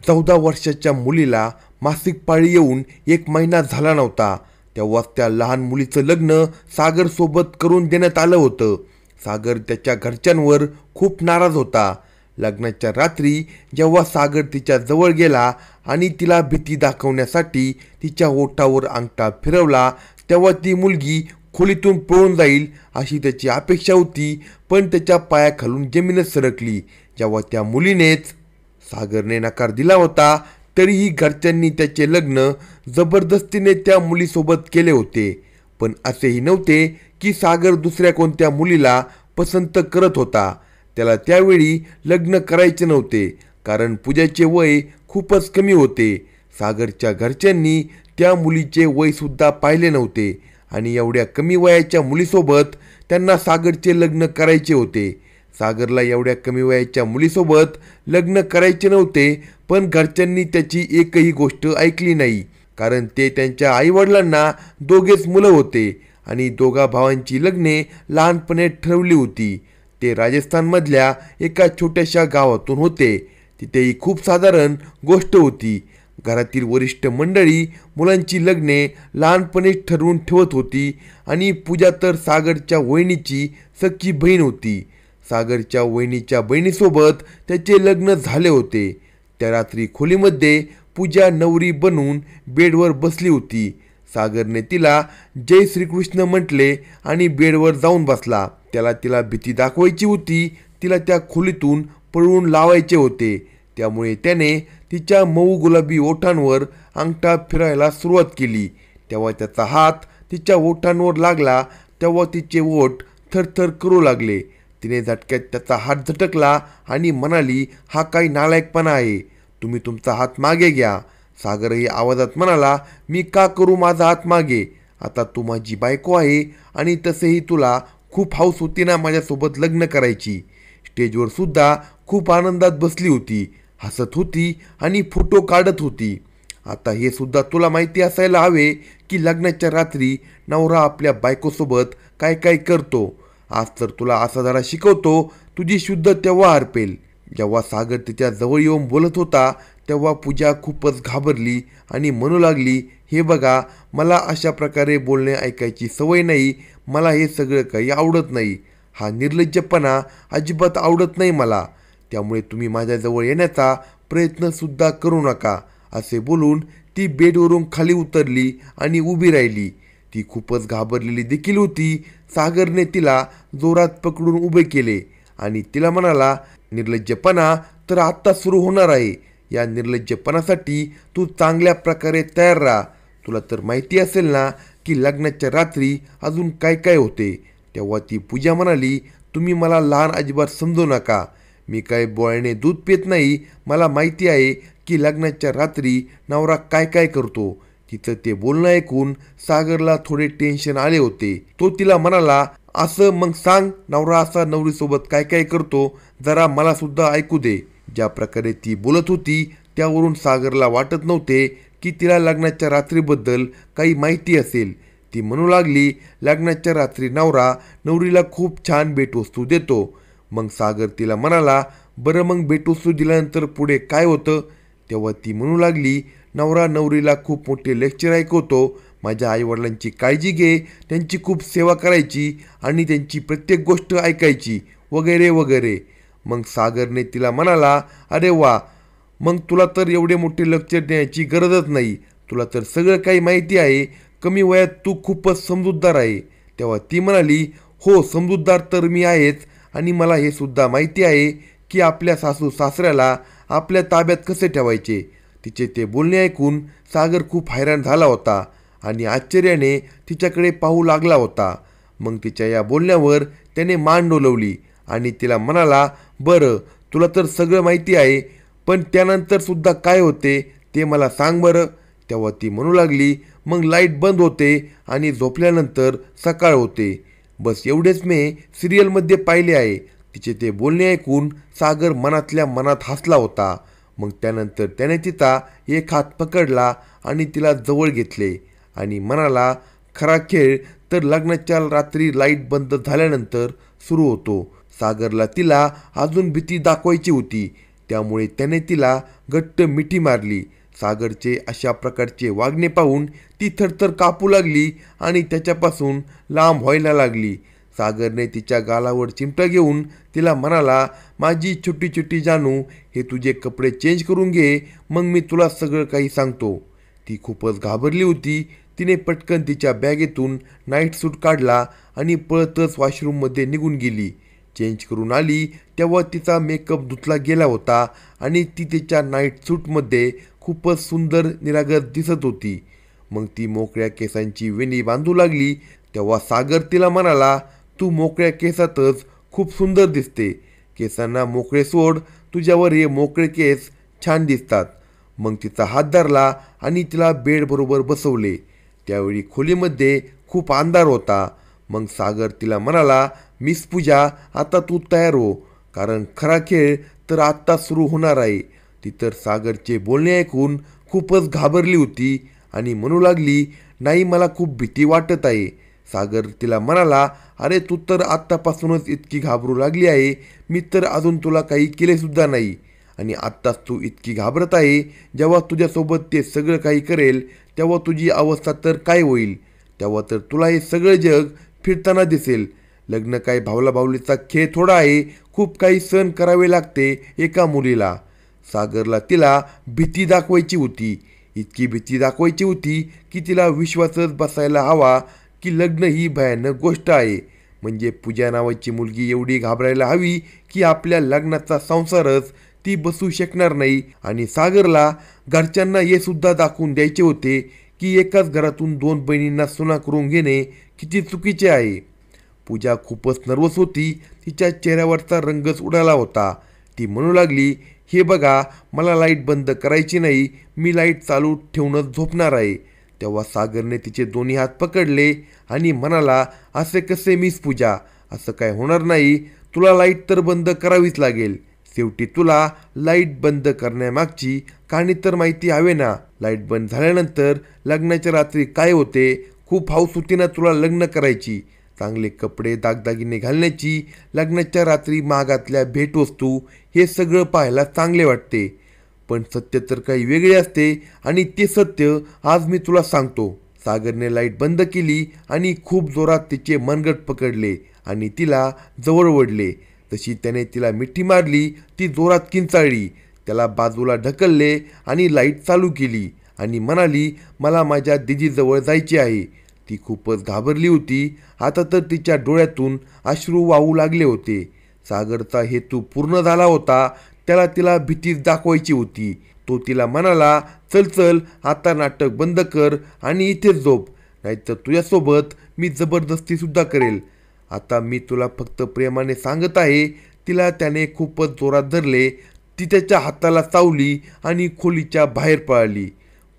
14 वर्षाच्या मुलीला मासिक पाळी येऊन 1 महिना झाला नव्हता तेव्हाच त्या लहान मुलीचं लग्न सागरसोबत करून देण्यात आलं होतं. सागर त्याच्या घरच्यांवर खूप नाराज होता. लग्नाच्या रात्री जेव्हा सागर तिच्या जवळ गेला आणि तिला भीती दाखवण्यासाठी तिच्या ओठावर अंगठा फिरवला तेव्हा ती मुलगी खोलीतून पळून जाईल अशी त्याची अपेक्षा होती, पण त्याच्या पायाखालून जमीनच सरकली. जेव्हा त्या मुलीनेच सागरने नकार दिला होता तरीही घरच्यांनी त्याचे लग्न जबरदस्तीने त्या मुलीसोबत केले होते. पण असेही नव्हते की सागर दुसऱ्या कोणत्या मुलीला पसंत करत होता. त्याला त्यावेळी लग्न करायचे नव्हते कारण पूजाचे वय खूपच कमी होते. सागरच्या घरच्यांनी त्या मुलीचे वयसुद्धा पाहिले नव्हते आणि एवढ्या कमी वयाच्या मुलीसोबत त्यांना सागरचे लग्न करायचे होते. सागरला एवढ्या कमी वयाच्या मुलीसोबत लग्न करायचे नव्हते, पण घरच्यांनी त्याची एकही गोष्ट ऐकली नाही कारण ते त्यांच्या आईवडिलांना दोघेच मुलं होते आणि दोघा भावांची लग्ने लहानपणे ठरवली होती. ते राजस्थानमधल्या एका छोट्याशा गावातून होते. तिथेही खूप साधारण गोष्ट होती. घरातील वरिष्ठ मंडळी मुलांची लग्ने लहानपणीच ठरवून ठेवत होती आणि पूजा तर सागरच्या वहिनीची सख्खी बहीण होती. सागरच्या वहिनीच्या बहिणीसोबत त्याचे लग्न झाले होते. त्या रात्री खोलीमध्ये पूजा नवरी बनून बेडवर बसली होती. सागरने तिला जय श्रीकृष्ण म्हटले आणि बेडवर जाऊन बसला. त्याला तिला भीती दाखवायची होती, तिला त्या खोलीतून पळवून लावायचे होते. त्यामुळे त्याने तिच्या मऊ गुलाबी ओठांवर अंगठा फिरायला सुरुवात केली. तेव्हा त्याचा हात तिच्या ओठांवर लागला तेव्हा तिचे ओठ थरथर करू लागले. तिने झटक्यात त्याचा हात झटकला आणि म्हणाली, हा काही नालायकपणा आहे, तुम्ही तुमचा हात मागे घ्या. सागरही आवाजात म्हणाला, मी का करू माझा हात मागे? आता तू माझी बायको आहे आणि तसेही तुला खूप हौस होती ना माझ्यासोबत लग्न करायची. स्टेजवर सुद्धा खूप आनंदात बसली होती, हसत होती आणि फोटो काढत होती. आता हे सुद्धा तुला माहिती असायला हवे की लग्नाच्या रात्री नवरा आपल्या बायकोसोबत काय काय करतो. आज तर तुला असा धडा शिकवतो, तुझी शुद्ध तेव्हा हरपेल. जेव्हा सागर तिच्या जवळ येऊन बोलत होता तेव्हा पूजा खूपच घाबरली आणि म्हणू लागली, हे बघा, मला अशा प्रकारे बोलणे ऐकायची सवय नाही. मला हे सगळं काही आवडत नाही. हा निर्लज्जपणा अजिबात आवडत नाही मला. त्यामुळे तुम्ही माझ्याजवळ येण्याचा प्रयत्नसुद्धा करू नका. असे बोलून ती बेडवरून खाली उतरली आणि उभी राहिली. ती खूपच घाबरलेली देखील होती. सागरने तिला जोरात पकडून उभे केले आणि तिला म्हणाला, निर्लज्जपणा तर आत्ता सुरू होणार आहे. या निर्लज्जपणासाठी तू चांगल्या प्रकारे तयार राहा. तुला तर माहिती असेल ना की लग्नाच्या रात्री अजून काय काय होते. तेव्हा ती पूजा म्हणाली, तुम्ही मला लहान अजिबात समजू नका. मी काय बोळ्याने दूध पित नाही. मला माहिती आहे की लग्नाच्या रात्री नवरा काय काय करतो. तिचं ते बोलणं ऐकून सागरला थोडे टेन्शन आले होते. तो तिला म्हणाला, असं मग सांग, नवरा असा नवरीसोबत काय काय करतो, जरा मला सुद्धा ऐकू दे. ज्या प्रकारे ती बोलत होती त्यावरून सागरला वाटत नव्हते की तिला लग्नाच्या रात्रीबद्दल काही माहिती असेल. ती म्हणू लागली, लग्नाच्या रात्री नवरा नवरीला खूप छान भेटवस्तू देतो. मग सागर तिला म्हणाला, बरं मग भेटवस्तू दिल्यानंतर पुढे काय होतं? तेव्हा ती म्हणू लागली, नवरा नवरीला खूप मोठे लेक्चर ऐकवतो. माझ्या आईवडिलांची काळजी घे, त्यांची खूप सेवा करायची आणि त्यांची प्रत्येक गोष्ट ऐकायची वगैरे वगैरे. मग सागरने तिला म्हणाला, अरे वा, मग तुला तर एवढे मोठे लेक्चर देण्याची गरजच नाही. तुला तर सगळं काही माहिती आहे. कमी वयात तू खूपच समजूतदार आहे. तेव्हा ती म्हणाली, हो, समजूतदार तर मी आहेच आणि मला हे सुद्धा माहिती आहे की आपल्या सासू सासऱ्याला आपल्या ताब्यात कसे ठेवायचे. तिचे ते बोलणे ऐकून सागर खूप हैराण झाला होता आणि आश्चर्याने तिच्याकडे पाहू लागला होता. मग तिच्या या बोलण्यावर त्याने मान डोलवली आणि तिला म्हणाला, बरं, तुला तर सगळं माहिती आहे, पण त्यानंतर सुद्धा काय होते ते मला सांग बरं. तेव्हा ती म्हणू लागली, मग लाईट बंद होते आणि झोपल्यानंतर सकाळ होते. बस एवढेच मी सिरियलमध्ये पाहिले आहे. तिचे ते बोलणे ऐकून सागर मनातल्या मनात हसला होता. मग त्यानंतर त्याने तिचा एक हात पकडला आणि तिला जवळ घेतले आणि म्हणाला, खरा खेळ तर लग्नाच्या रात्री लाईट बंद झाल्यानंतर सुरू होतो. सागरला तिला अजून भीती दाखवायची होती. त्यामुळे त्याने तिला घट्ट मिठी मारली. सागरचे अशा प्रकारचे वागणे पाहून ती थरथर कापू लागली आणि त्याच्यापासून लांब व्हायला लागली. सागरने तिच्या गालावर चिमटा घेऊन तिला म्हणाला, माझी छोटी छोटी जानू, हे तुझे कपडे चेंज करून घे, मग मी तुला सगळं काही सांगतो. ती खूपच घाबरली होती. तिने पटकन तिच्या बॅगेतून नाईट सूट काढला आणि पळतच वॉशरूममध्ये निघून गेली. चेंज करून आली तेव्हा तिचा मेकअप धुतला गेला होता आणि ती तिच्या नाईट सूटमध्ये खूपच सुंदर निरागस दिसत होती. मग ती मोकळ्या केसांची वेणी बांधू लागली. तेव्हा सागर तिला म्हणाला, तू मोकळ्या केसातच खूप सुंदर दिसते. केसांना मोकळे सोड, तुझ्यावर हे मोकळे केस छान दिसतात. मग तिचा हात धरला आणि तिला बेडबरोबर बसवले. त्यावेळी खोलीमध्ये खूप अंधार होता. मग सागर तिला म्हणाला, मिस पूजा, आता तू तयार हो, कारण खरा खेळ तर आत्ता सुरू होणार आहे. ती तर सागरचे बोलणे ऐकून खूपच घाबरली होती आणि म्हणू लागली, नाही, मला खूप भीती वाटत आहे. सागर तिला म्हणाला, अरे तू तर आत्तापासूनच इतकी घाबरू लागली आहे. मी तर अजून तुला काही केलेसुद्धा नाही आणि आत्ताच तू इतकी घाबरत आहे. जेव्हा तुझ्यासोबत ते सगळं काही करेल तेव्हा तुझी अवस्था तर काय होईल. तेव्हा तर तुला हे सगळं जग फिरताना दिसेल. लग्न काय भावला भावलीचा खेळ थोडा आहे. खूप काही सहन करावे लागते एका मुलीला. सागरला तिला भीती दाखवायची होती. इतकी भीती दाखवायची होती की तिला विश्वासच बसायला हवा की लग्न ही भयानक गोष्ट आहे. म्हणजे पूजा नावाची मुलगी एवढी घाबरायला हवी की आपल्या लग्नाचा संसारच ती बसू शकणार नाही. आणि सागरला घरच्यांना हे सुद्धा दाखवून द्यायचे होते की एकाच घरातून दोन बहिणींना सुना करून घेणे किती चुकीचे आहे. पूजा खूपच नर्वस होती. तिच्या चेहऱ्यावरचा रंगच उडाला होता. ती म्हणू लागली, हे बघा, मला लाईट बंद करायची नाही, मी लाईट चालू ठेवूनच झोपणार आहे. तेव्हा सागरने तिचे दोन्ही हात पकडले आणि म्हणाला, असे कसे मिस पूजा, असं काय होणार नाही. तुला लाईट तर बंद करावीच लागेल. शेवटी तुला लाईट बंद करण्यामागची कहाणी तर माहिती हवे ना. लाईट बंद झाल्यानंतर लग्नाच्या रात्री काय होते. खूप हौस होती ना तुला लग्न करायची, चांगले कपडे दागदागिने घालण्याची, लग्नाच्या रात्री महागातल्या भेटवस्तू, हे सगळं पाहायला चांगले वाटते. पण सत्य तर काही वेगळे असते आणि ते सत्य आज मी तुला सांगतो. सागरने लाईट बंद केली आणि खूप जोरात तिचे मनगट पकडले आणि तिला जवळ ओढले. तशी त्याने तिला मिठी मारली. ती जोरात किंचाळली. त्याला बाजूला ढकलले आणि लाईट चालू केली आणि म्हणाली, मला माझ्या दीदीजवळ जायचे आहे. ती खूपच घाबरली होती. आता तर तिच्या डोळ्यातून अश्रू वाहू लागले होते. सागरचा हेतू पूर्ण झाला होता. त्याला तिला भीतीच दाखवायची होती. तो तिला म्हणाला, चल चल, आता नाटक बंद कर आणि इथेच झोप, नाहीतर तुझ्यासोबत मी जबरदस्तीसुद्धा करेल. आता मी तुला फक्त प्रेमाने सांगत आहे. तिला त्याने खूपच जोरात धरले. ती त्याच्या हाताला चावली आणि खोलीच्या बाहेर पळाली.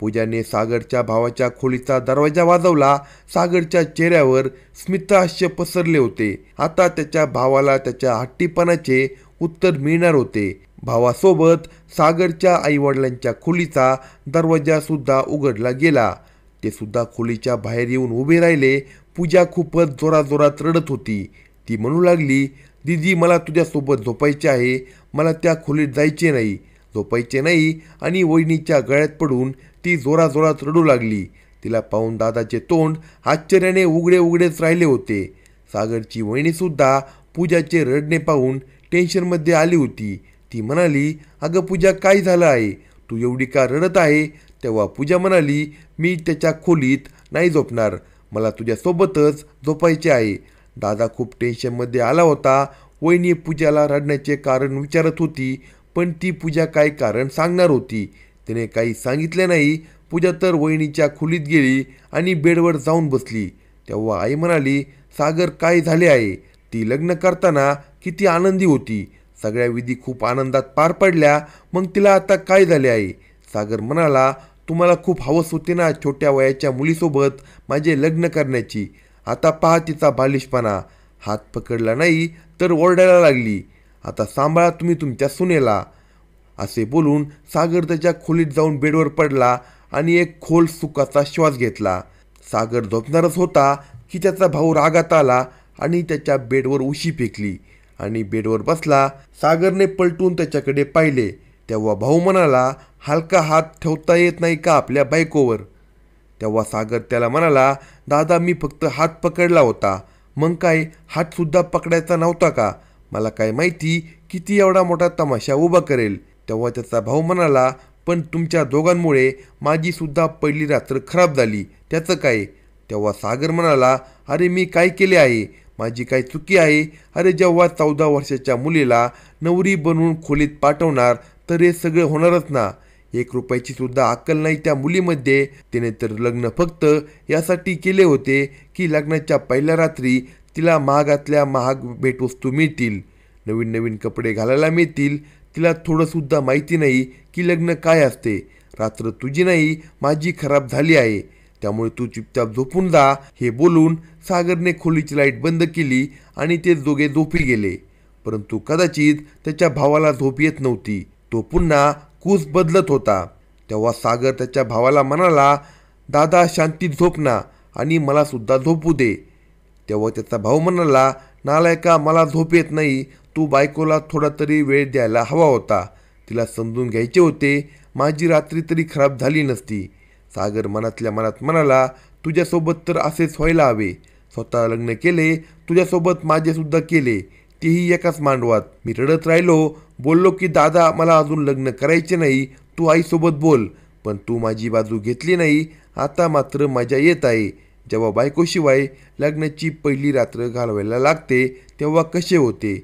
पूजाने सागरच्या भावाच्या खोलीचा दरवाजा वाजवला. सागरच्या चेहऱ्यावर स्मितहास्य पसरले होते. आता त्याच्या भावाला त्याच्या हट्टीपणाचे उत्तर मिळणार होते. भावासोबत सागरच्या आईवडिलांच्या खोलीचा दरवाजा सुद्धा उघडला गेला. ते सुद्धा खोलीच्या बाहेर येऊन उभे राहिले. पूजा खूपच जोराजोरात रडत होती. ती म्हणू लागली, दीदी, मला तुझ्यासोबत झोपायचे आहे, मला त्या खोलीत जायचे नाही, झोपायचे नाही. आणि वहिनीच्या गळ्यात पडून ती जोराजोरात रडू लागली. तिला पाहून दादाचे तोंड आश्चर्याने उघडेच राहिले होते. सागरची वहिनीसुद्धा पूजाचे रडणे पाहून टेन्शनमध्ये आली होती. ती म्हणाली, अगं पूजा, काय झालं आहे, तू एवढी का रडत आहे. तेव्हा पूजा म्हणाली, मी त्याच्या खोलीत नाही झोपणार, मला तुझ्यासोबतच झोपायचे आहे. दादा खूप टेन्शनमध्ये आला होता. वहिनी पूजाला रडण्याचे कारण विचारत होती, पण ती पूजा काय कारण सांगणार होती. तिने काही सांगितले नाही. पूजा तर वहिनीच्या खोलीत गेली आणि बेडवर जाऊन बसली. तेव्हा आई म्हणाली, सागर, काय झाले आहे. ती लग्न करताना किती आनंदी होती. सगळ्या विधी खूप आनंदात पार पडल्या. मग तिला आता काय झाले आहे. सागर म्हणाला, तुम्हाला खूप हवस होते ना छोट्या वयाच्या मुलीसोबत माझे लग्न करण्याची. आता पहा तिचा बालिशपणा. हात पकडला नाही तर ओरडायला लागली. आता सांभाळा तुम्ही तुमच्या सुनेला. असे बोलून सागर त्याच्या खोलीत जाऊन बेडवर पडला आणि एक खोल सुखाचा श्वास घेतला. सागर झोपणारच होता की त्याचा भाऊ रागात आला आणि त्याच्या बेडवर उशी फेकली आणि बेडवर बसला. सागरने पलटून त्याच्याकडे पाहिले. तेव्हा भाऊ म्हणाला, हलका हात ठेवता येत नाही का आपल्या बायकोवर? तेव्हा सागर त्याला म्हणाला, दादा मी फक्त हात पकडला होता, मग काय हातसुद्धा पकडायचा नव्हता का? मला काय माहिती किती एवढा मोठा तमाशा उभा करेल. तेव्हा त्याचा भाऊ म्हणाला, पण तुमच्या दोघांमुळे माझीसुद्धा पहिली रात्र खराब झाली, त्याचं काय? तेव्हा सागर म्हणाला, अरे मी काय केले आहे? माझी काय चुकी आहे? अरे जेव्हा 14 वर्षाच्या मुलीला नवरी बनवून खोलीत पाठवणार तर हे सगळं होणारच ना. 1 रुपयाची सुद्धा अक्कल नाही त्या मुलीमध्ये. तिने तर लग्न फक्त यासाठी केले होते की लग्नाच्या पहिल्या रात्री तिला महागातल्या महाग भेटवस्तू मिळतील, नवीन नवीन कपडे घालायला मिळतील. तिला थोडंसुद्धा माहिती नाही की लग्न काय असते. रात्र तुझी नाही माझी खराब झाली आहे, त्यामुळे तू चुपचाप झोपून जा. हे बोलून सागरने खोलीची लाईट बंद केली आणि ते दोघे झोपी गेले. परंतु कदाचित त्याच्या भावाला झोप येत नव्हती. तो पुन्हा कूस बदलत होता. तेव्हा सागर त्याच्या भावाला म्हणाला, दादा शांतीत झोप ना आणि मला सुद्धा झोपू दे. तेव्हा त्याचा भाऊ म्हणाला, नालायका मला झोप येत नाही. तू बायकोला थोडा तरी वेळ द्यायला हवा होता. तिला समजून घ्यायचे होते. माझी रात्री तरी खराब झाली नसती. सागर मनातल्या मनात म्हणाला, तुझ्यासोबत तर असेच व्हायला हवे. स्वतः लग्न केले, तुझ्यासोबत माझेसुद्धा केले, तेही एकाच मांडवात. मी रडत राहिलो, बोललो की दादा मला अजून लग्न करायचे नाही, तू आईसोबत बोल. पण तू माझी बाजू घेतली नाही. आता मात्र मजा येत आहे. जेव्हा बायकोशिवाय लग्नाची पहिली रात्र घालवायला लागते तेव्हा कसे होते?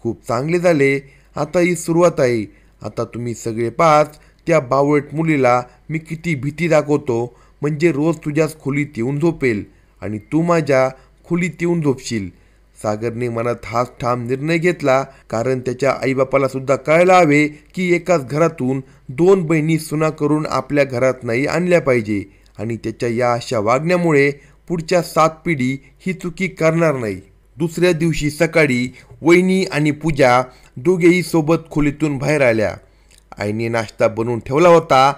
खूप चांगले झाले. आता ही सुरुवात आहे. आता तुम्ही सगळे पाच त्या बावळट मुलीला मी किती भीती दाखवतो, म्हणजे रोज तुझ्याच खोलीत येऊन झोपेल आणि तू माझ्या खोलीत येऊन झोपशील. सागरने मनात हाच ठाम निर्णय घेतला, कारण त्याच्या आईबापाला सुद्धा कळायला हवे की एकाच घरातून 2 बहिणी सुना करून आपल्या घरात नाही आणल्या पाहिजे आणि त्याच्या या अशा वागण्यामुळे पुढच्या 7 पिढी ही चुकी करणार नाही. दुसऱ्या दिवशी सकाळी वहिनी आणि पूजा दोघेही सोबत खोलीतून बाहेर आल्या. आईने नाश्ता बनवून ठेवला होता.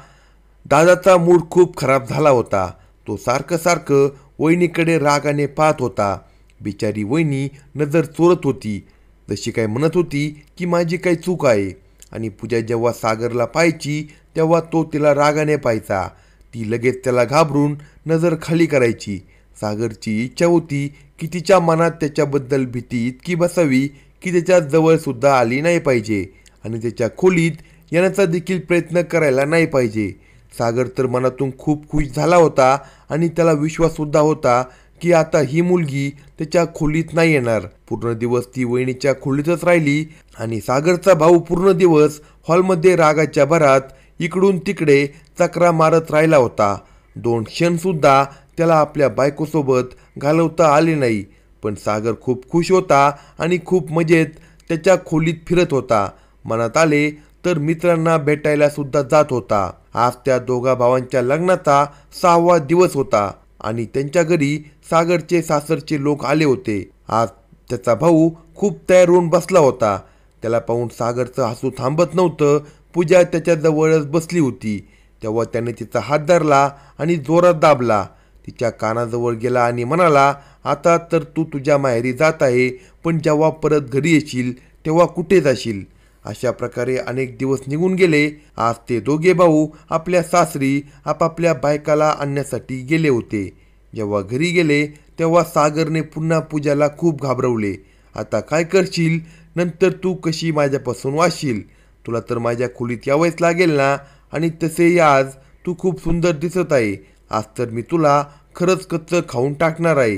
दादाचा मूड खूप खराब झाला होता. तो सारखं वहिनीकडे रागाने पाहत होता. बिचारी वहिनी नजर चोरत होती, जशी काय म्हणत होती की माझी काय चूक आहे. आणि पूजा जेव्हा सागरला पाहायची तेव्हा तो तिला रागाने पाहायचा. ती लगेच त्याला घाबरून नजर खाली करायची. सागरची इच्छा होती की तिच्या मनात त्याच्याबद्दल भीती इतकी बसावी की त्याच्या जवळसुद्धा आली नाही पाहिजे आणि त्याच्या खोलीत येण्याचा देखील प्रयत्न करायला नाही पाहिजे. सागर तर मनातून खूप खुश झाला होता आणि त्याला विश्वाससुद्धा होता की आता ही मुलगी त्याच्या खोलीत नाही येणार. पूर्ण दिवस ती वहिनीच्या खोलीतच राहिली आणि सागरचा भाऊ पूर्ण दिवस हॉलमध्ये रागाच्या भरात इकडून तिकडे चकरा मारत राहिला होता. 2 क्षणसुद्धा त्याला आपल्या बायकोसोबत घालवता आले नाही. पण सागर खूप खुश होता आणि खूप मजेत त्याच्या खोलीत फिरत होता. मनात आले तर मित्रांना भेटायला सुद्धा जात होता. आज त्या दोघा भावांच्या लग्नाचा 6वा दिवस होता आणि त्यांच्या घरी सागरचे सासरचे लोक आले होते. आज त्याचा भाऊ खूप तयार होऊन बसला होता. त्याला पाहून सागरचं हसू थांबत नव्हतं. पूजा त्याच्या जवळच बसली होती. तेव्हा त्याने तिचा हात धरला आणि जोरात दाबला. तिच्या कानाजवळ गेला आणि म्हणाला, आता तर तू तुझ्या माहेरी जात आहे, पण जेव्हा परत घरी येशील तेव्हा कुठे जाशील? अशा प्रकारे अनेक दिवस निघून गेले. आज ते दोघे भाऊ आपल्या सासरी आपापल्या बायकाला आणण्यासाठी गेले होते. जेव्हा घरी गेले तेव्हा सागरने पुन्हा पूजाला खूप घाबरवले. आता काय करशील? नंतर तू कशी माझ्यापासून वाचशील? तुला तर माझ्या खोलीत यावंच लागेल ना? आणि तसेही आज तू खूप सुंदर दिसत आहे. आज तर मी तुला खरंच कच्चं खाऊन टाकणार आहे.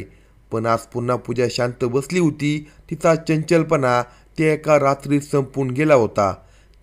पण आज पुन्हा पूजा शांत बसली होती. तिचा चंचलपणा ते एका रात्रीत संपून गेला होता.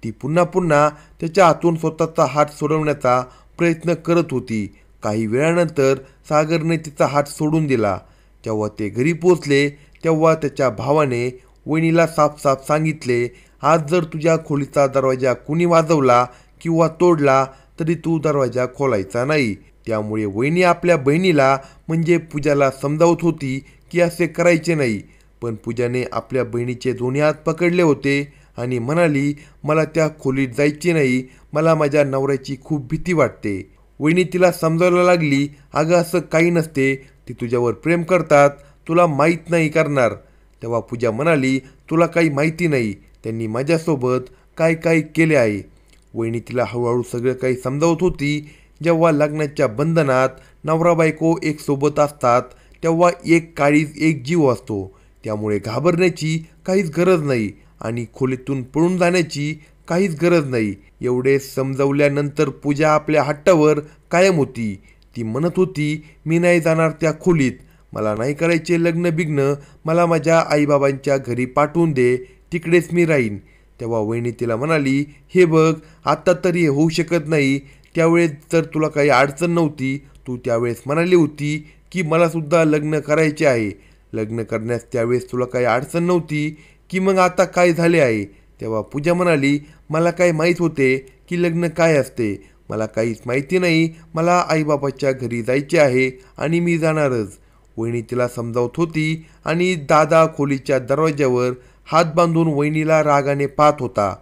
ती पुन्हा त्याच्या हातून स्वतःचा हात सोडवण्याचा प्रयत्न करत होती. काही वेळानंतर सागरने तिचा हात सोडून दिला. जेव्हा ते घरी पोचले तेव्हा त्याच्या भावाने वहिनीला साफ सांगितले, आज जर तुझ्या खोलीचा दरवाजा कुणी वाजवला किंवा तोडला तरी तू दरवाजा खोलायचा नाही. त्यामुळे वहिनी आपल्या बहिणीला म्हणजे पूजाला समजावत होती की असे करायचे नाही. पण पूजाने आपल्या बहिणीचे दोन्ही हात पकडले होते आणि म्हणाली, मला त्या खोलीत जायचे नाही. मला माझ्या नवऱ्याची खूप भीती वाटते. वहिनी तिला समजायला लागली, अगं असं काही नसते. ती तुझ्यावर प्रेम करतात, तुला माहीत नाही करणार. तेव्हा पूजा म्हणाली, तुला काही माहिती नाही त्यांनी माझ्यासोबत काय काय केले आहे. वहिनी तिला हळूहळू सगळं काही समजावत होती. जेव्हा लग्नाच्या बंधनात नवरा बायको एक सोबत असतात तेव्हा एक काळीज एक जीव असतो. त्यामुळे घाबरण्याची काहीच गरज नाही आणि खोलीतून पळून जाण्याची काहीच गरज नाही. एवढे समजावल्यानंतर पूजा आपल्या हट्टावर कायम होती. ती म्हणत होती, मी नाही जाणार त्या खोलीत, मला नाही करायचे लग्न बिग्न, मला माझ्या आईबाबांच्या घरी पाठवून दे, तिकडेच मी राहीन. तेव्हा वहिनी तिला म्हणाली, हे बघ आत्ता तरी होऊ शकत नाही, त्यावेळेस तर तुला काही अडचण नव्हती. तू त्यावेळेस म्हणाली होती की मलासुद्धा लग्न करायचे आहे. लग्न करण्यास त्यावेळेस तुला काही अडचण नव्हती की मग आता काय झाले आहे. तेव्हा पूजा म्हणाली, मला काय माहीत होते की लग्न काय असते, मला काहीच माहिती नाही, मला आईबाबाच्या घरी जायचे आहे आणि मी जाणारच. वहिनी तिला समजावत होती आणि दादा खोलीच्या दरवाज्यावर हात बांधून वहिनीला रागाने पाहत होता.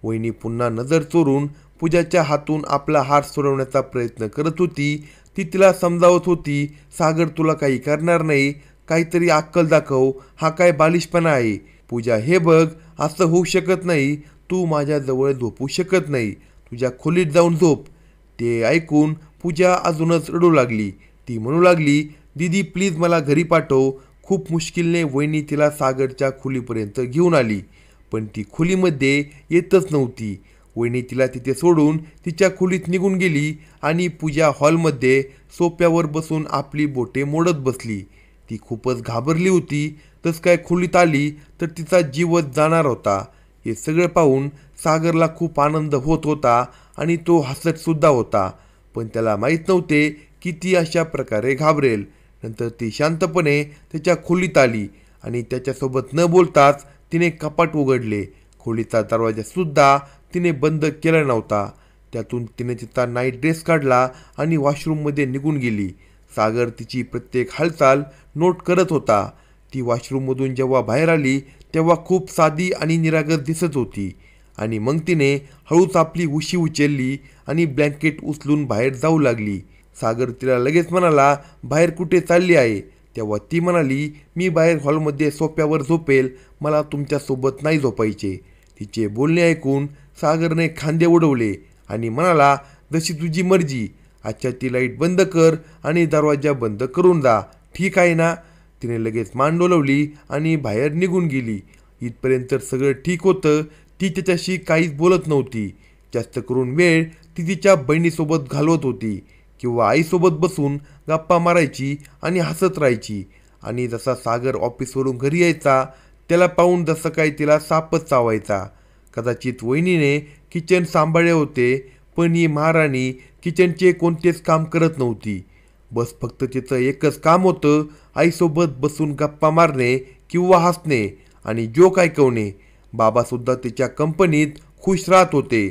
वहिनी पुन्हा नजर चोरून पूजाच्या हातून आपला हात सोडवण्याचा प्रयत्न करत होती. ती तिला समजावत होती, सागर तुला काही करणार नाही, काहीतरी अक्कल दाखव, हा काय बालिशपणा आहे. पूजा हे बघ असं होऊ शकत नाही, तू माझ्याजवळ झोपू शकत नाही, तुझ्या खोलीत जाऊन झोप. ते ऐकून पूजा अजूनच रडू लागली. ती म्हणू लागली, दीदी प्लीज मला घरी पाठव. खूप मुश्किलने वहिनी तिला सागरच्या खोलीपर्यंत घेऊन आली, पण ती खोलीमध्ये येतच नव्हती. वहिनी तिला तिथे सोडून तिच्या खोलीत निघून गेली आणि पूजा हॉलमध्ये सोफ्यावर बसून आपली बोटे मोडत बसली. ती खूपच घाबरली होती. तस काय खोलीत आली तर तिचा जीवच जाणार होता. हे सगळं पाहून सागरला खूप आनंद होत होता आणि तो हसतसुद्धा होता, पण त्याला माहीत नव्हते की ती अशा प्रकारे घाबरेल. नंतर ती शांतपणे त्याच्या खोलीत आली आणि त्याच्यासोबत न बोलताच तिने कपाट उघडले. खोलीचा दरवाजासुद्धा तिने बंद केला नव्हता. त्यातून तिने तिचा नाईट ड्रेस काढला आणि वॉशरूममध्ये निघून गेली. सागर तिची प्रत्येक हालचाल नोट करत होता. ती वॉशरूममधून जेव्हा बाहेर आली तेव्हा खूप साधी आणि निरागस दिसत होती आणि मग तिने हळूच आपली उशी उचलली आणि ब्लँकेट उचलून बाहेर जाऊ लागली. सागर तिला लगेच म्हणाला, बाहेर कुठे चालली आहे. तेव्हा ती म्हणाली, मी बाहेर हॉलमध्ये सोफ्यावर झोपेल, मला तुमच्यासोबत नाही झोपायचे. तिचे बोलणे ऐकून सागरने खांदे उडवले आणि म्हणाला, जशी तुझी मर्जी, आजच्या ती लाईट बंद कर आणि दरवाजा बंद करून जा, ठीक आहे ना. तिने लगेच मान डोलवली आणि बाहेर निघून गेली. इथपर्यंत सगळं ठीक होतं. ती त्याच्याशी काहीच बोलत नव्हती. जास्त करून वेळ ती तिच्या बहिणीसोबत घालवत होती किंवा आईसोबत बसून गप्पा मारायची आणि हसत राहायची. आणि जसा सागर ऑफिसवरून घरी यायचा त्याला पाहून जसं काही तिला सापच चावायचा. कदाचित वहिनीने किचन सांभाळले होते, पण ही महाराणी किचनचे कोणतेच काम करत नव्हती. बस फक्त तिचं एकच काम होतं, आईसोबत बसून गप्पा मारणे किंवा हसणे आणि जोक ऐकवणे. बाबासुद्धा तिच्या कंपनीत खुश राहत होते.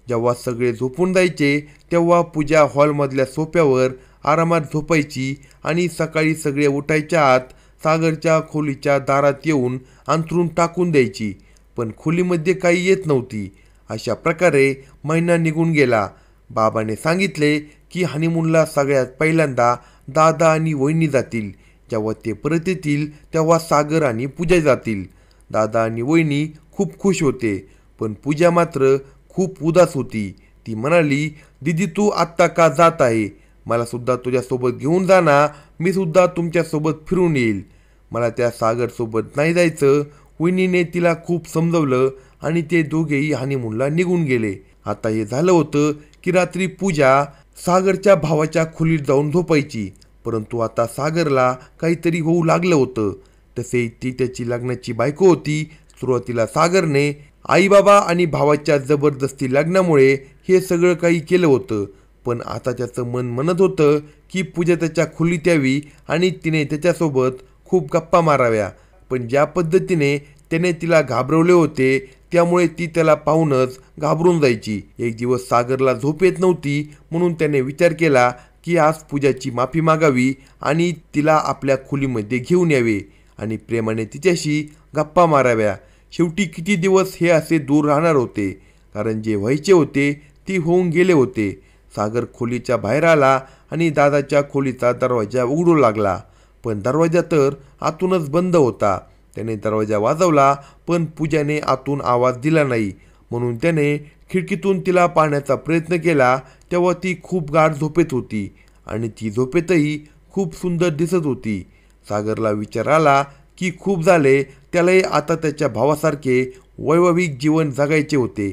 जेव्हा सगळे झोपून जायचे तेव्हा पूजा हॉलमधल्या सोफ्यावर आरामात झोपायची आणि सकाळी सगळे उठायच्या आत सागरच्या खोलीच्या दारात येऊन अंथरूण टाकून द्यायची, पण खोलीमध्ये काही येत नव्हती. अशा प्रकारे महिना निघून गेला. बाबाने सांगितले की हनीमूनला सगळ्यात पहिल्यांदा दादा आणि वहिनी जातील. जेव्हा ते परत येतील तेव्हा सागर आणि पूजा जातील. दादा आणि वहिनी खूप खुश होते, पण पूजा मात्र खूप उदास होती. ती म्हणाली, दीदी तू आत्ता का जात आहे, मला सुद्धा तुझ्यासोबत घेऊन जा ना, मी सुद्धा तुमच्यासोबत फिरून येईल. मला त्या सागरसोबत नाही जायचं. वहिनीने तिला खूप समजवलं आणि ते दोघेही हनीमूनला निघून गेले. आता हे झालं होतं की रात्री पूजा सागरच्या भावाच्या खोलीत जाऊन झोपायची, परंतु आता सागरला काहीतरी होऊ लागलं होतं. तसे ती त्याची लग्नाची बायको होती. सुरुवातीला सागरने आईबाबा आणि भावाच्या जबरदस्ती लग्नामुळे हे सगळं काही केलं होतं, पण आता त्याचं मन म्हणत होतं की पूजा त्याच्या खोलीत यावी आणि तिने त्याच्यासोबत खूप गप्पा माराव्या. पण ज्या पद्धतीने त्याने तिला घाबरवले होते त्यामुळे ती त्याला पाहूनच घाबरून जायची. एक दिवस सागरला झोप येत नव्हती, म्हणून त्याने विचार केला की आज पूजाची माफी मागावी आणि तिला आपल्या खोलीमध्ये घेऊन यावे आणि प्रेमाने तिच्याशी गप्पा माराव्या. शेवटी किती दिवस हे असे दूर राहणार होते, कारण जे व्हायचे होते ते होऊन गेले होते. सागर खोलीच्या बाहेर आला आणि दादाच्या खोलीचा दरवाजा उघडू लागला, पण दरवाजा तर आतूनच बंद होता. त्याने दरवाजा वाजवला, पण पूजाने आतून आवाज दिला नाही. म्हणून त्याने खिडकीतून तिला पाहण्याचा प्रयत्न केला. तेव्हा ती खूप गाढ झोपेत होती आणि ती झोपेतही खूप सुंदर दिसत होती. सागरला विचार आला की खूप झाले, त्यालाही आता त्याच्या भावासारखे वैवाहिक जीवन जगायचे होते.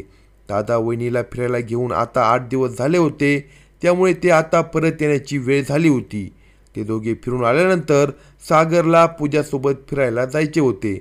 दादा वहिनीला फिरायला घेऊन आता 8 दिवस झाले होते, त्यामुळे ते आता परत येण्याची वेळ झाली होती. ते दोघे फिरून आल्यानंतर सागरला पूजासोबत फिरायला जायचे होते.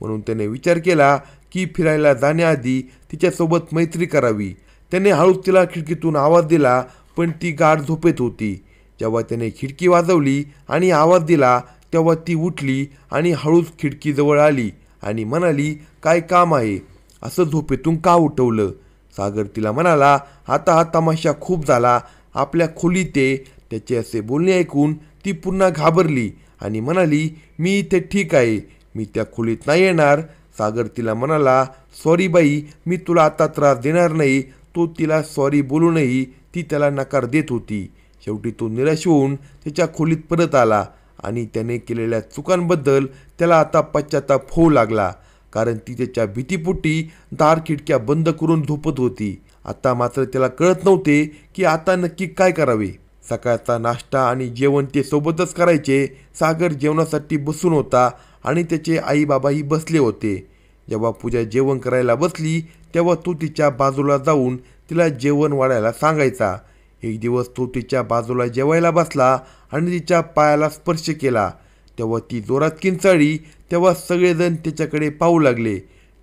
म्हणून त्याने विचार केला की फिरायला जाण्याआधी तिच्यासोबत मैत्री करावी. त्याने हळूच तिला खिडकीतून आवाज दिला, पण ती गाढ झोपेत होती. जेव्हा त्याने खिडकी वाजवली आणि आवाज दिला, तेव्हा ती उठली आणि हळूच खिडकीजवळ आली आणि म्हणाली, काय काम आहे? असं झोपेतून का उठवलं? सागर तिला म्हणाला, आता हा तमाशा खूप झाला, आपल्या खोलीत ये. त्याचे असे बोलणे ऐकून ती पुन्हा घाबरली आणि म्हणाली, मी इथे ठीक आहे, मी त्या खोलीत नाही येणार. सागर तिला म्हणाला, सॉरी बाई, मी तुला आता त्रास देणार नाही. तो तिला सॉरी बोलूनही ती त्याला नकार देत होती. शेवटी तो निराश होऊन त्याच्या खोलीत परत आला आणि त्याने केलेल्या चुकांबद्दल त्याला आता पश्चाताप होऊ लागला, कारण ती त्याच्या भीतीपोटी दार खिडक्या बंद करून झोपत होती. आता मात्र त्याला कळत नव्हते की आता नक्की काय करावे. सकाळचा नाश्ता आणि जेवण ते सोबतच करायचे. सागर जेवणासाठी बसून होता आणि त्याचे आई बाबाही बसले होते. जेव्हा पूजा जेवण करायला बसली, तेव्हा तो तिच्या बाजूला जाऊन तिला जेवण वाढायला सांगायचा. एक दिवस तो तिच्या बाजूला जेवायला बसला आणि तिच्या पायाला स्पर्श केला. तेव्हा ती जोरात किंचाळली. तेव्हा सगळेजण तिच्याकडे पाहू लागले.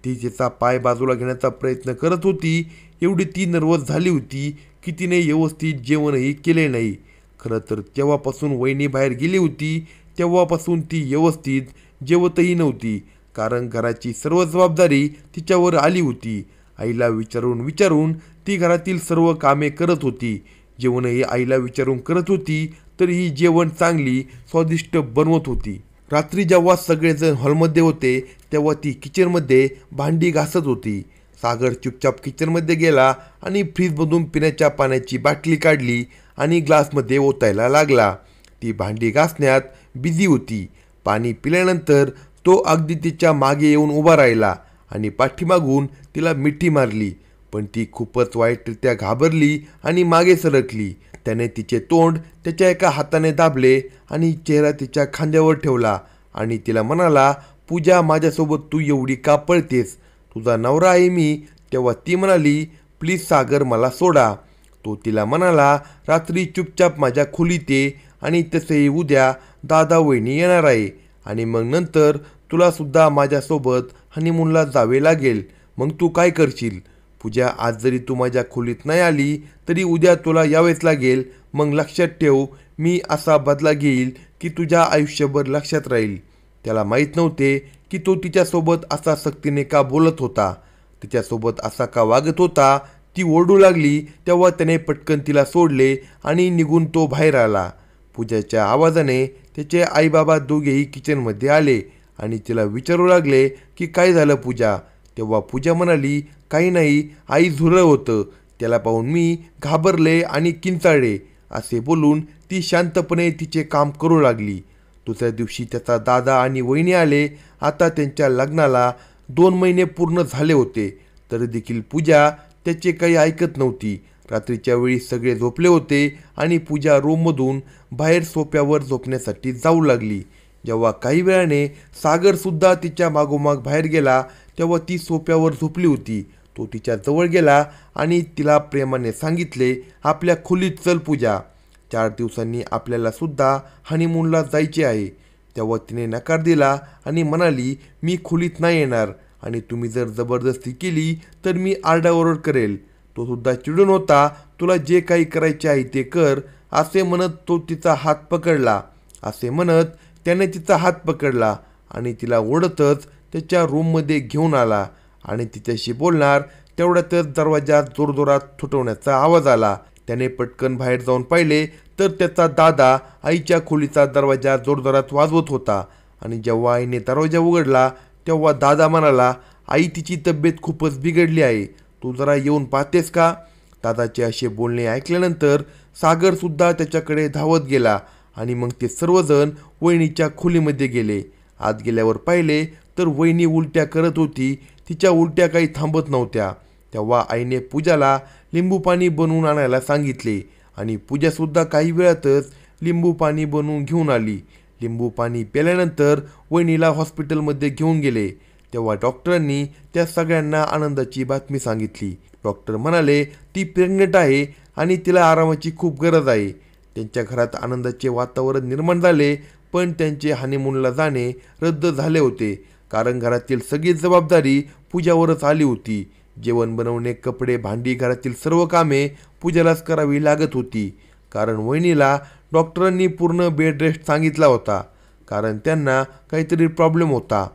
ती तिचा पाय बाजूला घेण्याचा प्रयत्न करत होती. एवढी ती नर्वस झाली होती की तिने व्यवस्थित जेवणही केले नाही. खरं तर जेव्हापासून वहिनी बाहेर गेली होती, तेव्हापासून ती व्यवस्थित जेवतही नव्हती, कारण घराची सर्व जबाबदारी तिच्यावर आली होती. आईला विचारून ती घरातील सर्व कामे करत होती. जेवणही आईला विचारून करत होती, तरीही जेवण चांगली स्वादिष्ट बनवत होती. रात्री जेव्हा सगळेजण हॉलमध्ये होते, तेव्हा ती किचनमध्ये भांडी घासत होती. सागर चुपचाप किचनमध्ये गेला आणि फ्रीजमधून पिण्याच्या पाण्याची बाटली काढली आणि ग्लासमध्ये ओतायला लागला. ती भांडी घासण्यात बिझी होती. पाणी पिल्यानंतर तो अगदी तिच्या मागे येऊन उभा राहिला आणि पाठीमागून तिला मिठी मारली. पण ती खूपच वाईटरित्या घाबरली आणि मागे सरकली. त्याने तिचे तोंड त्याच्या एका हाताने दाबले आणि चेहरा तिच्या खांद्यावर ठेवला आणि तिला म्हणाला, पूजा, माझ्यासोबत तू एवढी का पळतेस? तुझा नवरा आहे मी. तेव्हा ती म्हणाली, प्लीज सागर, मला सोडा. तो तिला म्हणाला, रात्री चुपचाप माझ्या खोलीत ये आणि तसेही उद्या दादा वहिनी येणार आहे आणि मग नंतर तुलासुद्धा माझ्यासोबत हनीमूनला जावे लागेल. मग तू काय करशील? पूजा, आज जरी तू माझ्या खोलीत नाही आली तरी उद्या तुला यावेच लागेल. मग लक्षात ठेव, मी असा बदला घेईल की तुझ्या आयुष्यभर लक्षात राहील. त्याला माहीत नव्हते की तो तिच्यासोबत असा सक्तीने का बोलत होता, तिच्यासोबत असा का वागत होता. ती ओरडू लागली. तेव्हा त्याने पटकन तिला सोडले आणि निघून तो बाहेर आला. पूजाच्या आवाजाने त्याचे आईबाबा दोघेही किचनमध्ये आले आणि तिला विचारू लागले की काय झालं पूजा? तेव्हा पूजा म्हणाली, काही नाही आई, झुरळ होतं, त्याला पाहून मी घाबरले आणि किंचाळले. असे बोलून ती शांतपणे तिचे काम करू लागली. दुसऱ्या दिवशी त्याचा दादा आणि वहिनी आले. आता त्यांच्या लग्नाला 2 महिने पूर्ण झाले होते, तरी देखील पूजा त्याचे काही ऐकत नव्हती. रात्रीच्या वेळी सगळे झोपले होते आणि पूजा रूममधून बाहेर सोफ्यावर झोपण्यासाठी जाऊ लागली. जेव्हा काही वेळाने सागरसुद्धा तिच्या मागोमाग बाहेर गेला, तेव्हा ती सोफ्यावर झोपली होती. तो तिच्या जवळ गेला आणि तिला प्रेमाने सांगितले, आपल्या खोलीत चल पूजा, 4 दिवसांनी आपल्याला सुद्धा हनीमूनला जायचे आहे. तेव्हा तिने नकार दिला आणि म्हणाली, मी खोलीत नाही येणार आणि तुम्ही जर जबरदस्ती केली तर मी आरडाओरड करेल. तो सुद्धा चिडून होता. तुला जे काही करायचे आहे ते कर, असे म्हणत तो तिचा हात पकडला. असे म्हणत त्याने तिचा हात पकडला आणि तिला ओढतच त्याच्या रूममध्ये घेऊन आला आणि तिच्याशी बोलणार तेवढ्यातच दरवाजात जोरजोरात ठोठवण्याचा आवाज आला. त्याने पटकन बाहेर जाऊन पाहिले तर त्याचा दादा आईच्या खोलीचा दरवाजा जोरजोरात वाजवत होता आणि जेव्हा आईने दरवाजा उघडला तेव्हा दादा म्हणाला, आई, तिची तब्येत खूपच बिघडली आहे, तू जरा येऊन पाहतेस का? दादाचे असे बोलणे ऐकल्यानंतर सागरसुद्धा त्याच्याकडे धावत गेला आणि मग ते सर्वजण वहिनीच्या खोलीमध्ये गेले. आत गेल्यावर पाहिले तर वहिनी उलट्या करत होती. तिच्या उलट्या काही थांबत नव्हत्या. तेव्हा आईने पूजाला लिंबू पाणी बनवून आणायला सांगितले आणि पूजासुद्धा काही वेळातच लिंबू पाणी बनवून घेऊन आली. लिंबू पाणी प्याल्यानंतर वहिनीला हॉस्पिटलमध्ये घेऊन गेले. तेव्हा डॉक्टरांनी त्या सगळ्यांना आनंदाची बातमी सांगितली. डॉक्टर म्हणाले ती प्रेग्नंट आहे आणि तिला आरामाची खूप गरज आहे. त्यांच्या घरात आनंदाचे वातावरण निर्माण झाले, पण त्यांचे हनीमूनला जाणे रद्द झाले होते, कारण घरातील सगळी जबाबदारी पूजावरच आली होती. जेवण बनवणे, कपडे, भांडी, घरातील सर्व कामे पूजालाच करावी लागत होती, कारण वहिनीला डॉक्टरांनी पूर्ण बेड रेस्ट सांगितला होता, कारण त्यांना काहीतरी प्रॉब्लेम होता.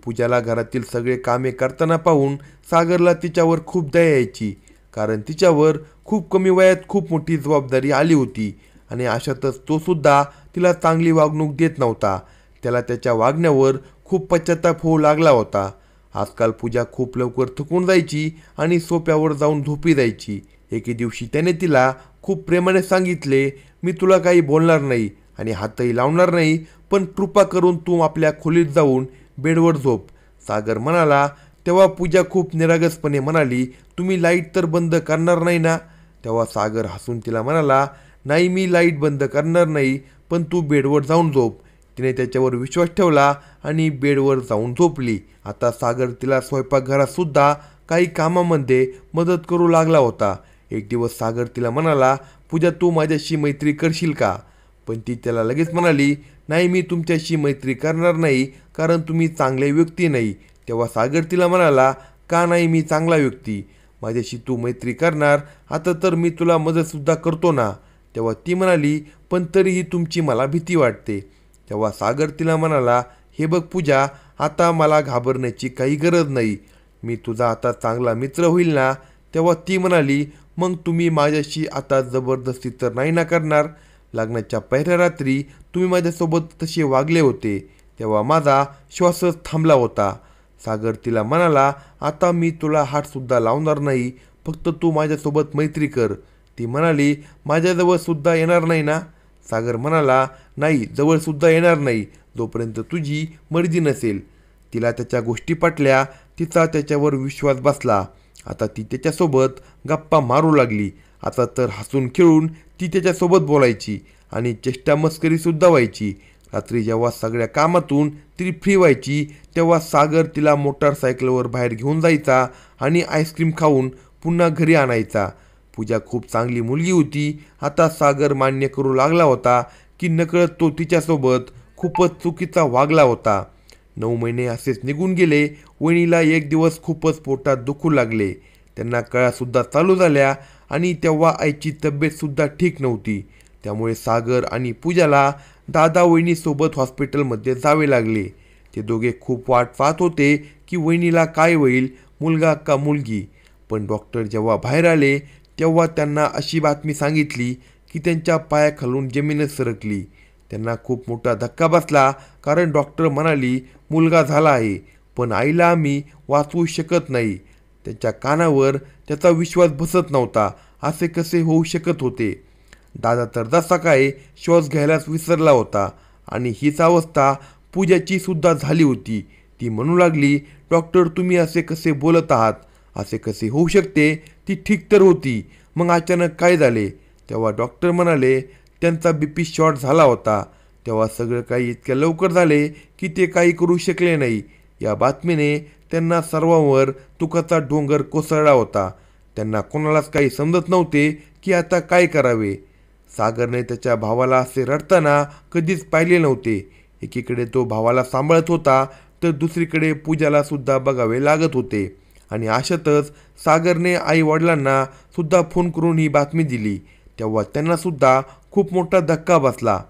पूजाला घरातील सगळे कामे करताना पाहून सागरला तिच्यावर खूप दया यायची, कारण तिच्यावर खूप कमी वयात खूप मोठी जबाबदारी आली होती आणि अशातच तो सुद्धा तिला चांगली वागणूक देत नव्हता. त्याला त्याच्या वागण्यावर खूप पश्चाताप होऊ लागला होता. आजकाल पूजा खूप लवकर थकून जायची आणि सोफ्यावर जाऊन झोपी जायची. एके दिवशी त्याने तिला खूप प्रेमाने सांगितले, मी तुला काही बोलणार नाही आणि हातही लावणार नाही, पण कृपा करून तू आपल्या खोलीत जाऊन बेडवर झोप. सागर म्हणाला. तेव्हा पूजा खूप निरागसपणे म्हणाली, तुम्ही लाईट तर बंद करणार नाही ना? तेव्हा सागर हसून तिला म्हणाला, नाही, मी लाईट बंद करणार नाही, पण तू बेडवर जाऊन झोप. तिने त्याच्यावर विश्वास ठेवला आणि बेडवर जाऊन झोपली. आता सागर तिला स्वयंपाकघरात सुद्धा काही कामामध्ये मदत करू लागला होता. एक दिवस सागर तिला म्हणाला, पूजा तू माझ्याशी मैत्री करशील का? पण ती त्याला लगेच म्हणाली, नाही, मी तुमच्याशी मैत्री करणार नाही, कारण तुम्ही चांगले व्यक्ती नाही. तेव्हा सागर तिला म्हणाला, का नाही, मी चांगला व्यक्ती, माझ्याशी तू मैत्री करणार? आता तर मी तुला मदतसुद्धा करतो ना. तेव्हा ती म्हणाली, पण तरीही तुमची मला भीती वाटते. तेव्हा सागर तिला म्हणाला, हे बघ पूजा, आता मला घाबरण्याची काही गरज नाही, मी तुझा आता चांगला मित्र होईल ना. तेव्हा ती म्हणाली, मग तुम्ही माझ्याशी आता जबरदस्ती तर नाही ना करणार? लग्नाच्या पहिल्या रात्री तुम्ही माझ्यासोबत तसे वागले होते, तेव्हा माझा श्वासच थांबला होता. सागर तिला म्हणाला, आता मी तुला हातसुद्धा लावणार नाही, फक्त तू माझ्यासोबत मैत्री कर. ती म्हणाली, माझ्याजवळसुद्धा येणार नाही ना? सागर म्हणाला, नाही, जवळसुद्धा येणार नाही, जोपर्यंत तुझी मर्जी नसेल. तिला त्याच्या गोष्टी पटल्या, तिचा त्याच्यावर विश्वास बसला. आता ती त्याच्यासोबत गप्पा मारू लागली. आता तर हसून खेळून ती त्याच्यासोबत बोलायची आणि चेष्टा मस्करीसुद्धा व्हायची. रात्री जेव्हा सगळ्या कामातून ती फ्री व्हायची, तेव्हा सागर तिला मोटारसायकलवर बाहेर घेऊन जायचा आणि आईस्क्रीम खाऊन पुन्हा घरी आणायचा. पूजा खूप चांगली मुलगी होती. आता सागर मान्य करू लागला होता की नकळत तो तिच्यासोबत खूपच चुकीचा वागला होता. 9 महिने असेच निघून गेले. वहिनीला एक दिवस खूपच पोटात दुखू लागले. त्यांना कळासुद्धा चालू झाल्या आणि तेव्हा आईची तब्येतसुद्धा ठीक नव्हती. त्यामुळे सागर आणि पूजाला दादा वहिनीसोबत हॉस्पिटलमध्ये जावे लागले. ते दोघे खूप वाट पाहत होते की वहिनीला काय होईल, मुलगा का मुलगी. पण डॉक्टर जेव्हा बाहेर आले, तेव्हा त्यांना अशी बातमी सांगितली की त्यांच्या पायाखालून जमीनच सरकली. त्यांना खूप मोठा धक्का बसला, कारण डॉक्टर म्हणाली, मुलगा झाला आहे, पण आईला आम्ही वाचवू शकत नाही. त्यांच्या कानावर त्याचा विश्वास बसत नव्हता. असे कसे होऊ शकत होते? दादा तर जसा काय श्वास घ्यायलाच विसरला होता आणि हीच अवस्था पूजाची सुद्धा झाली होती. ती म्हणू लागली, डॉक्टर तुम्ही असे कसे बोलत आहात? असे कसे होऊ शकते? ती ठीक तर होती, मग अचानक काय झाले? तेव्हा डॉक्टर म्हणाले, त्यांचा BP शॉर्ट झाला होता. तेव्हा सगळं काही इतक्या लवकर झाले की ते काही करू शकले नाही. या बातमीने त्यांना सर्वांवर दुःखाचा डोंगर कोसळला होता. त्यांना कोणालाच काही समजत नव्हते की आता काय करावे. सागरने त्याच्या भावाला असे रडताना कधीच पाहिले नव्हते. एकीकडे तो भावाला सांभाळत होता, तर दुसरीकडे पूजाला सुद्धा बघावे लागत होते. आणि अशातच सागरने आई वडिलांना सुद्धा फोन करून ही बातमी दिली. तेव्हा त्यांना सुद्धा खूप मोठा धक्का बसला.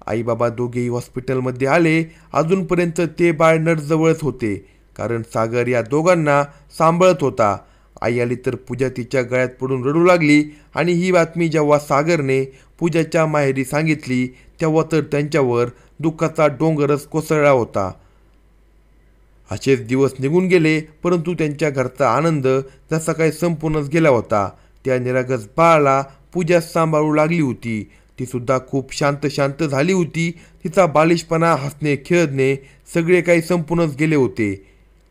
आई बाबा दोघेही हॉस्पिटलमध्ये आले. अजूनपर्यंत ते बाळ नर्सजवळच होते, कारण सागर या दोघांना सांभाळत होता. आई आली तर पूजा तिच्या गळ्यात पडून रडू लागली आणि ही बातमी जेव्हा सागरने पूजाच्या माहेरी सांगितली, तेव्हा तर त्यांच्यावर दुःखाचा डोंगरच कोसळला होता. असेच दिवस निघून गेले, परंतु त्यांच्या घरचा आनंद जसा काही संपूर्णच गेला होता. त्या निरागस बाळाला पूजा सांभाळू लागली होती. ती सुद्धा खूप शांत शांत झाली होती. तिचा बालिशपणा, हसणे, खेळणे सगळे काही संपूनच गेले होते.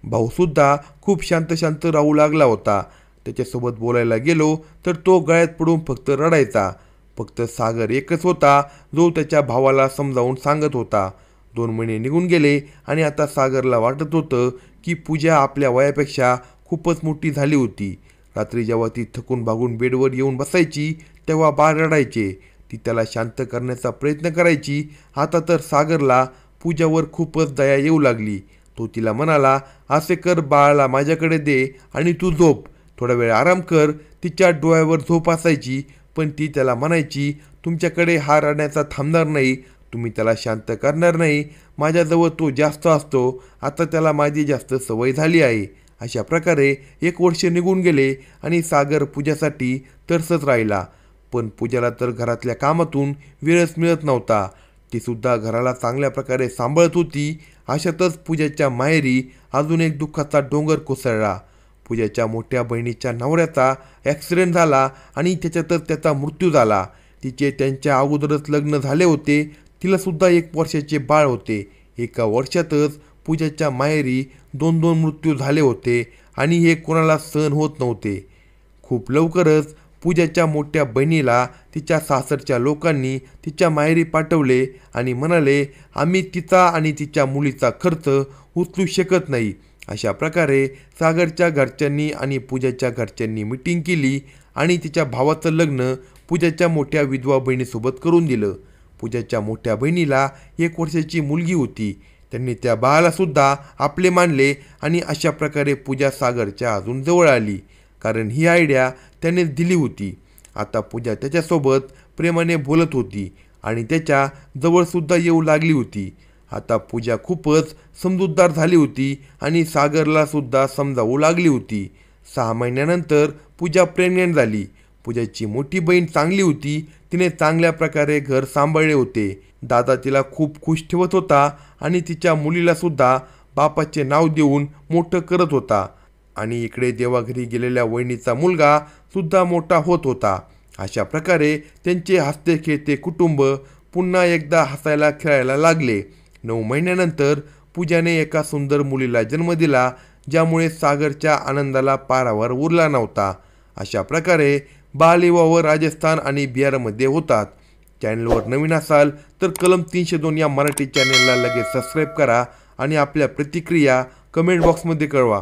भाऊसुद्धा खूप शांत शांत राहू लागला होता. त्याच्यासोबत बोलायला गेलो तर तो गळ्यात पडून फक्त रडायचा. फक्त सागर एकच होता जो त्याच्या भावाला समजावून सांगत होता. 2 महिने निघून गेले आणि आता सागरला वाटत होतं की पूजा आपल्या वयापेक्षा खूपच मोठी झाली होती. रात्री जेव्हा ती थकून भागून बेडवर येऊन बसायची तेव्हा बाळ रडायचे. ती त्याला शांत करण्याचा प्रयत्न करायची. आता तर सागरला पूजावर खूपच दया येऊ लागली. तो तिला म्हणाला, "असे कर, बाळाला माझ्याकडे दे आणि तू झोप, थोडा वेळ आराम कर." तिच्या डोळ्यावर झोप असायची, पण ती त्याला म्हणायची, "तुमच्याकडे हा रडण्याचा थांबणार नाही, तुम्ही त्याला शांत करणार नाही. माझ्याजवळ तो जास्त असतो, आता त्याला माझी जास्त सवय झाली आहे." अशा प्रकारे 1 वर्ष निघून गेले आणि सागर पूजासाठी तरसत राहिला. पण पूजाला तर घरातल्या कामातून वेळच मिळत नव्हता. ती सुद्धा घराला चांगल्या प्रकारे सांभाळत होती. अशातच पूजाच्या माहेरी अजून एक दुःखाचा डोंगर कोसळला. पूजाच्या मोठ्या बहिणीच्या नवऱ्याचा ॲक्सिडेंट झाला आणि त्याच्यातच त्याचा मृत्यू झाला. तिचे त्यांच्या अगोदरच लग्न झाले होते. तिला सुद्धा 1 वर्षाचे बाळ होते. एका वर्षातच पूजाच्या माहेरी 2 मृत्यू झाले होते आणि हे कोणाला सहन होत नव्हते. खूप लवकरच पूजाच्या मोठ्या बहिणीला तिच्या सासरच्या लोकांनी तिच्या माहेरी पाठवले आणि म्हणाले, "आम्ही तिचा आणि तिच्या मुलीचा खर्च उचलू शकत नाही." अशा प्रकारे सागरच्या घरच्यांनी आणि पूजाच्या घरच्यांनी मीटिंग केली आणि तिच्या भावाचं लग्न पूजाच्या मोठ्या विधवा बहिणीसोबत करून दिलं. पूजाच्या मोठ्या बहिणीला 1 वर्षाची मुलगी होती. त्यांनी त्या बाळाला सुद्धा आपले मानले आणि अशा प्रकारे पूजा सागरच्या अजून जवळ आली, कारण ही आयडिया त्यानेच दिली होती. आता पूजा त्याच्यासोबत प्रेमाने बोलत होती आणि त्याच्या जवळसुद्धा येऊ लागली होती. आता पूजा खूपच समजूतदार झाली होती आणि सागरला सुद्धा समजावू लागली होती. 6 महिन्यानंतर पूजा प्रेग्नेंट झाली. पूजाची मोठी बहीण चांगली होती. तिने चांगल्या प्रकारे घर सांभाळले होते. दादा तिला खूप खुश ठेवत होता आणि तिच्या मुलीला सुद्धा बापाचे नाव देऊन मोठं करत होता. आणि इकडे देवाघरी गेलेल्या वहिनीचा मुलगा सुद्धा मोठा होत होता. अशा प्रकारे त्यांचे हसते खेळते कुटुंब पुन्हा एकदा हसायला खेळायला लागले. 9 महिन्यानंतर पूजाने एका सुंदर मुलीला जन्म दिला, ज्यामुळे सागरच्या आनंदाला पारावर उरला नव्हता. अशा प्रकारे बालविवाह राजस्थान आणि बिहारमध्ये होतात. चॅनलवर नवीन असाल तर कलम 302 या मराठी चॅनलला लगेच सबस्क्राईब करा आणि आपल्या प्रतिक्रिया कमेंट बॉक्समध्ये कळवा.